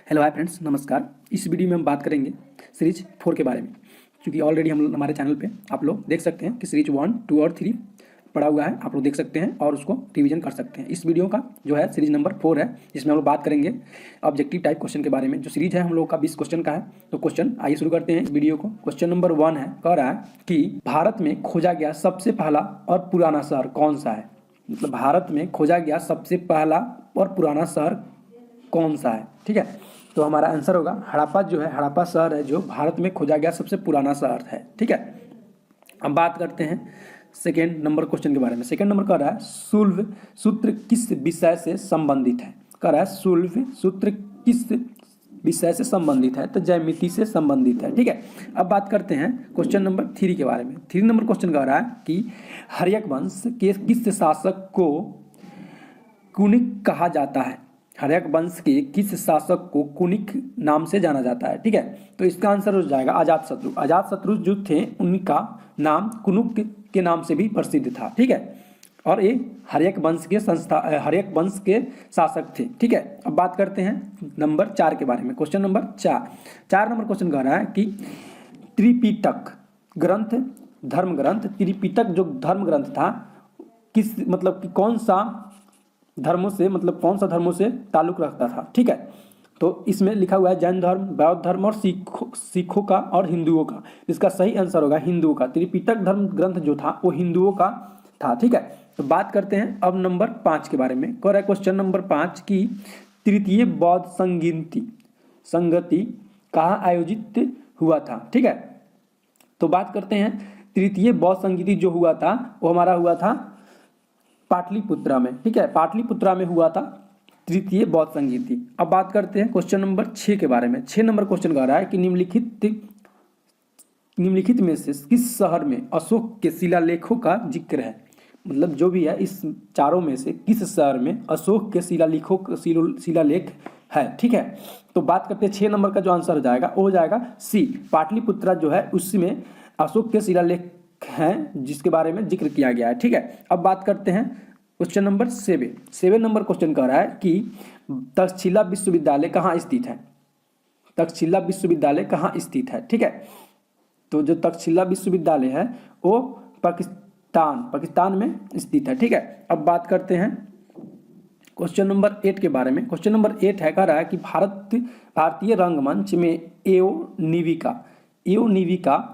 Hello hi friends, नमस्कार। इस video में हम बात करेंगे सीरीज 4 के बारे में, क्योंकि ऑलरेडी हम हमारे चैनल पे आप लोग देख सकते हैं कि सीरीज 1, 2 और 3 पड़ा हुआ है। आप लोग देख सकते हैं और उसको रिवीजन कर सकते हैं। इस वीडियो का जो है सीरीज नंबर 4 है, जिसमें हम लोग बात करेंगे ऑब्जेक्टिव टाइप क्वेश्चन के बारे में। जो सीरीज है हम लोग का 20 क्वेश्चन का है। तो क्वेश्चन आइए शुरू करते हैं इस वीडियो को। क्वेश्चन नंबर 1 है, कह रहा है कि भारत में खोजा गया सबसे पहला और पुराना शहर कौन सा है। मतलब भारत में खोजा गया सबसे पहला और पुराना शहर कौन सा है। ठीक है, तो हमारा आंसर होगा हड़प्पा। जो है हड़प्पा शहर है जो भारत में खोजा गया सबसे पुराना शहर है। ठीक है, अब बात करते हैं सेकेंड नंबर क्वेश्चन के बारे में। सेकेंड नंबर कह रहा है शुल्भ सूत्र किस विषय से संबंधित है। कह रहा है शुल्भ सूत्र किस विषय से संबंधित है, तो ज्यामिति से संबंधित है। ठीक है, अब बात करते हैं क्वेश्चन नंबर 3 के बारे में। 3 नंबर क्वेश्चन कह रहा है कि हर्यक वंश के किस शासक को कुनिक कहा जाता है। हर्यक वंश के किस शासक को कुनिक नाम से जाना जाता है। ठीक है, तो इसका आंसर हो जाएगा अजातशत्रु। अजातशत्रु जो थे उनका नाम कुनुक के नाम से भी प्रसिद्ध था। ठीक है, और ये हर्यक वंश के शासक थे। ठीक है, अब बात करते हैं नंबर 4 के बारे में। क्वेश्चन नंबर 4 नंबर क्वेश्चन कह रहा है कि त्रिपिटक ग्रंथ धर्म ग्रंथ, त्रिपिटक जो धर्म ग्रंथ था किस मतलब कि कौन सा धर्मों से ताल्लुक रखता था। ठीक है, तो इसमें लिखा हुआ है जैन धर्म, बौद्ध धर्म और सिखों का और हिंदुओं का। इसका सही आंसर होगा हिंदुओं का। त्रिपिटक धर्म ग्रंथ जो था वो हिंदुओं का था। ठीक है, तो बात करते हैं अब नंबर 5 के बारे में। कह रहा है क्वेश्चन नंबर 5 की तृतीय बौद्ध संगति कहाँ आयोजित हुआ था। ठीक है, तो बात करते हैं तृतीय बौद्ध संगति जो हुआ था वो हमारा हुआ था पाटलिपुत्रा में। ठीक है, पाटलिपुत्रा में हुआ था तृतीय बौद्ध संगीति। अब बात करते हैं क्वेश्चन नंबर 6 के बारे में। 6 नंबर क्वेश्चन कह रहा है कि निम्नलिखित में से किस शहर में अशोक के शिलालेखों का जिक्र है। मतलब जो भी है इस चारों में से किस शहर में अशोक के शिलालेख है। ठीक है, तो बात करते हैं 6 नंबर का जो आंसर हो जाएगा वो हो जाएगा सी, पाटलिपुत्रा जो है उसमें अशोक के शिलालेख हैं जिसके बारे में जिक्र किया गया है। ठीक है, अब बात करते हैं क्वेश्चन नंबर 7 नंबर क्वेश्चन कह रहा है कि तक्षशिला विश्वविद्यालय कहाँ स्थित है। तक्षशिला विश्वविद्यालय कहाँ स्थित है। ठीक है, तो जो तक्षशिला विश्वविद्यालय है वो पाकिस्तान में स्थित है। ठीक है, अब बात करते हैं क्वेश्चन नंबर 8 के बारे में। क्वेश्चन नंबर 8 है, कह रहा है कि भारतीय रंगमंच में एओनिविका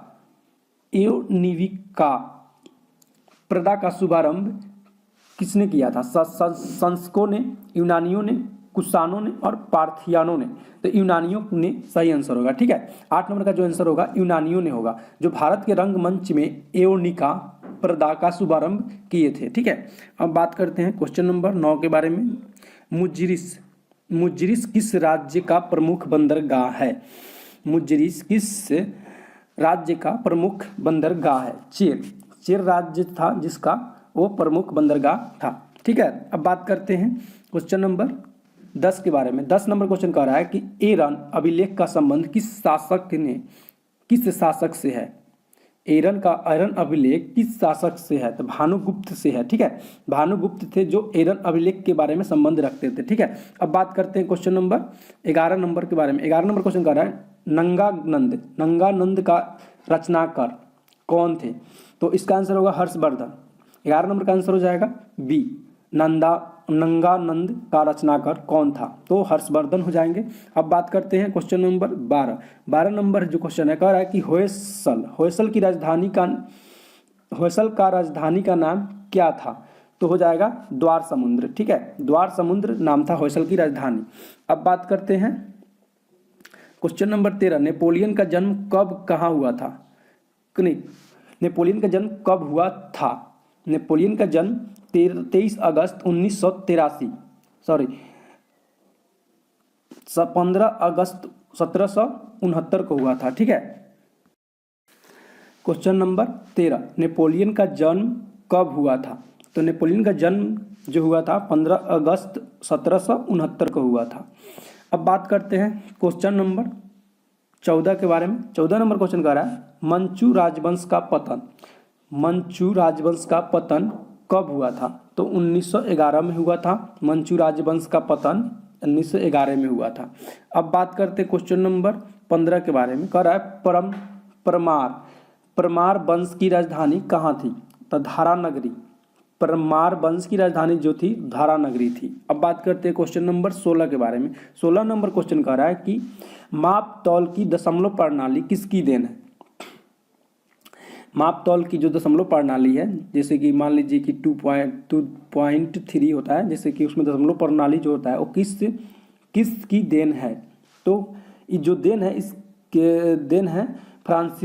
प्रदा का शुभारंभ किसने किया था। संस्कों ने, यूनानियों ने, कुषाणों ने और पार्थियानों ने। तो यूनानियों ने सही आंसर होगा। ठीक है, 8 नंबर का जो आंसर होगा यूनानियों ने होगा, जो भारत के रंगमंच में एओनिका प्रदा का शुभारंभ किए थे। ठीक है, अब बात करते हैं क्वेश्चन नंबर 9 के बारे में। मुजरिस किस राज्य का प्रमुख बंदरगाह है। मुजरिस किस राज्य का प्रमुख बंदरगाह है। चेर राज्य था जिसका वो प्रमुख बंदरगाह था। ठीक है, अब बात करते हैं क्वेश्चन नंबर 10 के बारे में। 10 नंबर क्वेश्चन कह रहा है कि एरन अभिलेख का संबंध किस शासक से है। एरन अभिलेख किस शासक से है, तो भानुगुप्त से है। ठीक है, भानुगुप्त थे जो एरन अभिलेख के बारे में संबंध रखते थे। ठीक है, अब बात करते हैं क्वेश्चन नंबर 11 नंबर के बारे में। 11 नंबर क्वेश्चन कह रहा है नंगानंद का रचनाकार कौन थे। तो इसका आंसर होगा हर्षवर्धन। 11 नंबर का आंसर हो जाएगा बी, नंगानंद का रचनाकार कौन था, तो हर्षवर्धन हो जाएंगे। अब बात करते हैं क्वेश्चन नंबर 12 नंबर जो क्वेश्चन है, कह रहा है कि होयसल का राजधानी का नाम क्या था, तो हो जाएगा द्वार समुद्र। ठीक है, द्वार समुद्र नाम था होयसल की राजधानी। अब बात करते हैं क्वेश्चन नंबर 13, नेपोलियन का जन्म कब कहाँ हुआ था। नेपोलियन का जन्म कब हुआ था। नेपोलियन का जन्म 23 अगस्त 15 अगस्त 1769 को हुआ था। ठीक है, क्वेश्चन नंबर 13, नेपोलियन का जन्म कब हुआ था। तो नेपोलियन का जन्म जो हुआ था 15 अगस्त 1769 को हुआ था। अब बात करते हैं क्वेश्चन नंबर 14 के बारे में। 14 नंबर क्वेश्चन कह रहा है मंचू राजवंश का पतन कब हुआ था। तो 1911 में हुआ था मंचू राजवंश का पतन 1911 में हुआ था। अब बात करते हैं क्वेश्चन नंबर 15 के बारे में। कह रहा है परमार वंश की राजधानी कहाँ थी? तो धारा नगरी। परमार वंश की राजधानी जो थी धारा नगरी थी। अब बात करते हैं क्वेश्चन नंबर 16 के बारे में। 16 नंबर क्वेश्चन कह रहा है कि माप तौल की दशमलव प्रणाली किसकी देन है? माप तौल की जो दशमलव प्रणाली है, जैसे कि मान लीजिए कि 2.3 होता है, जैसे कि उसमें दशमलव प्रणाली जो होता है वो किस की देन है? तो ये जो देन है इसके देन है फ्रांस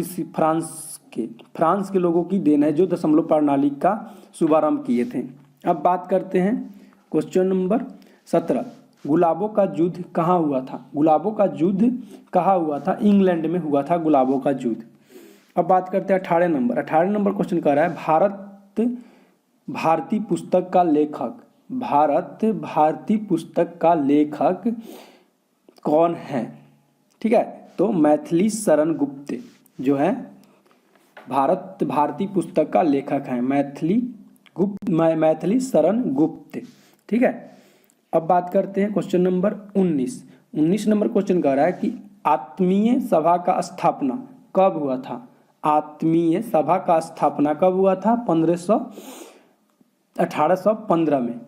के लोगों की देन है जो दशमलव प्रणाली का शुभारंभ किए थे। अब बात करते हैं क्वेश्चन नंबर 17। गुलाबों का युद्ध कहाँ हुआ था? गुलाबों का युद्ध कहाँ हुआ था? इंग्लैंड में हुआ था गुलाबों का युद्ध। अब बात करते हैं 18 नंबर। 18 नंबर क्वेश्चन कह रहा है भारती पुस्तक का लेखक कौन है? ठीक है, तो मैथिली शरण गुप्त जो है भारती पुस्तक का लेखक है मैथिली शरण गुप्त। ठीक है, अब बात करते हैं क्वेश्चन नंबर 19। 19 नंबर क्वेश्चन कह रहा है कि आत्मीय सभा का स्थापना कब हुआ था? आत्मीय सभा का स्थापना कब हुआ था? 1815 में।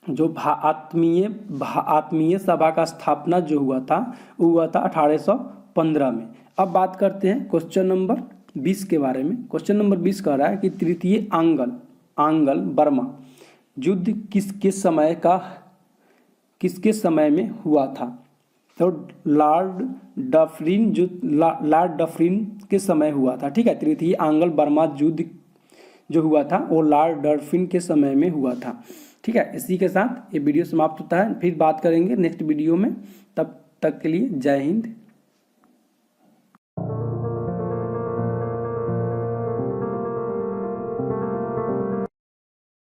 जो आत्मीय सभा का स्थापना जो हुआ था वो हुआ था 1815 में। अब बात करते हैं क्वेश्चन नंबर 20 के बारे में। क्वेश्चन नंबर 20 कह रहा है कि तृतीय आंगल बर्मा युद्ध किसके समय में हुआ था? तो लॉर्ड डफरिन के समय हुआ था। ठीक है, तृतीय आंगल बर्मा युद्ध जो हुआ था वो लॉर्ड डफरिन के समय में हुआ था। ठीक है, इसी के साथ ये वीडियो समाप्त होता है। फिर बात करेंगे नेक्स्ट वीडियो में। तब तक के लिए जय हिंद।